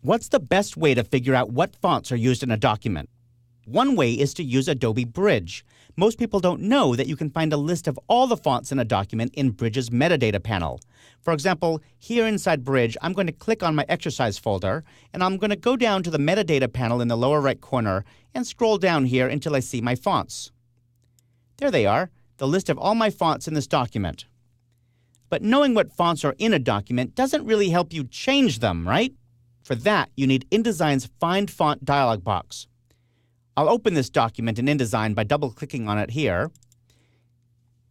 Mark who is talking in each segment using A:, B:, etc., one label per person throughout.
A: What's the best way to figure out what fonts are used in a document? One way is to use Adobe Bridge. Most people don't know that you can find a list of all the fonts in a document in Bridge's metadata panel. For example, here inside Bridge, I'm going to click on my exercise folder, and I'm going to go down to the metadata panel in the lower right corner and scroll down here until I see my fonts. There they are, the list of all my fonts in this document. But knowing what fonts are in a document doesn't really help you change them, right? For that, you need InDesign's Find Font dialog box. I'll open this document in InDesign by double-clicking on it here.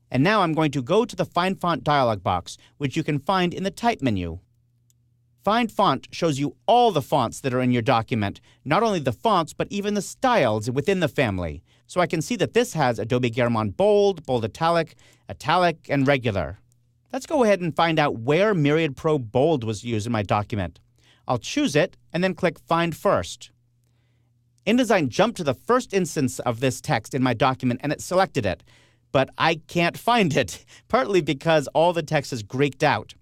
A: And now I'm going to go to the Find Font dialog box, which you can find in the Type menu. Find Font shows you all the fonts that are in your document, not only the fonts, but even the styles within the family. So I can see that this has Adobe Garamond Bold, Bold Italic, Italic, and Regular. Let's go ahead and find out where Myriad Pro Bold was used in my document. I'll choose it and then click Find First. InDesign jumped to the first instance of this text in my document and it selected it, but I can't find it, partly because all the text is Greeked out.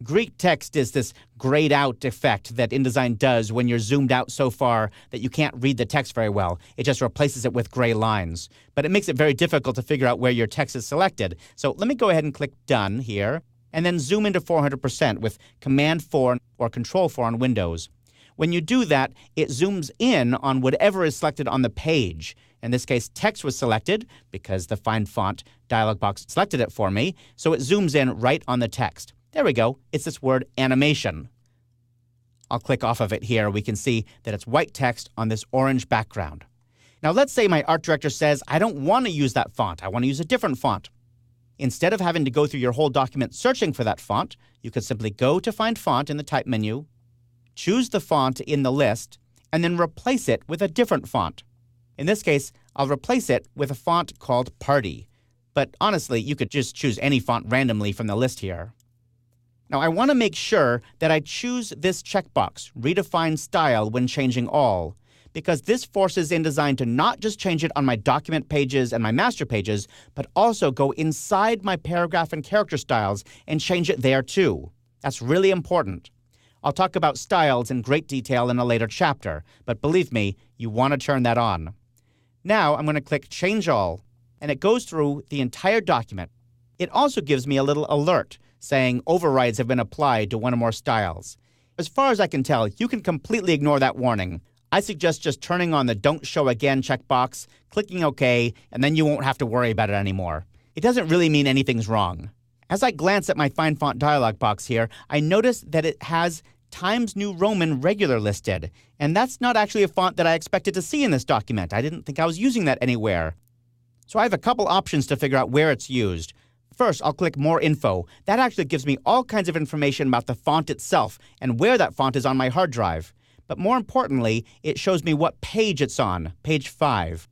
A: Greek text is this grayed out effect that InDesign does when you're zoomed out so far that you can't read the text very well. It just replaces it with gray lines. But it makes it very difficult to figure out where your text is selected. So let me go ahead and click Done here, and then zoom into 400% with Command 4 or Control 4 on Windows. When you do that, it zooms in on whatever is selected on the page. In this case, text was selected because the Find Font dialog box selected it for me, so it zooms in right on the text. There we go. It's this word animation. I'll click off of it here. We can see that it's white text on this orange background. Now let's say my art director says, I don't want to use that font. I want to use a different font. Instead of having to go through your whole document searching for that font, you could simply go to Find Font in the Type menu, choose the font in the list, and then replace it with a different font. In this case, I'll replace it with a font called Party. But honestly, you could just choose any font randomly from the list here. Now, I want to make sure that I choose this checkbox, Redefine Style when changing all, because this forces InDesign to not just change it on my document pages and my master pages, but also go inside my paragraph and character styles and change it there too. That's really important. I'll talk about styles in great detail in a later chapter, but believe me, you want to turn that on. Now I'm going to click Change All, and it goes through the entire document. It also gives me a little alert saying overrides have been applied to one or more styles. As far as I can tell, you can completely ignore that warning. I suggest just turning on the Don't Show Again checkbox, clicking OK, and then you won't have to worry about it anymore. It doesn't really mean anything's wrong. As I glance at my Find Font dialog box here, I notice that it has Times New Roman Regular listed, and that's not actually a font that I expected to see in this document. I didn't think I was using that anywhere. So I have a couple options to figure out where it's used. First, I'll click More Info. That actually gives me all kinds of information about the font itself and where that font is on my hard drive. But more importantly, it shows me what page it's on, page 5.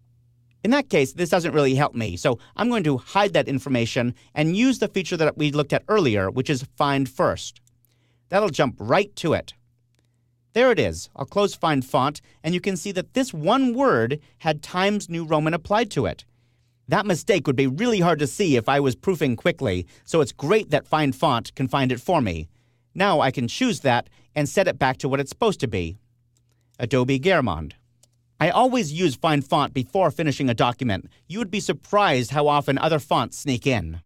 A: In that case, this doesn't really help me, so I'm going to hide that information and use the feature that we looked at earlier, which is Find First. That'll jump right to it. There it is. I'll close Find Font, and you can see that this one word had Times New Roman applied to it. That mistake would be really hard to see if I was proofing quickly, so it's great that Find Font can find it for me. Now I can choose that and set it back to what it's supposed to be. Adobe Garamond. I always use Find Font before finishing a document. You would be surprised how often other fonts sneak in.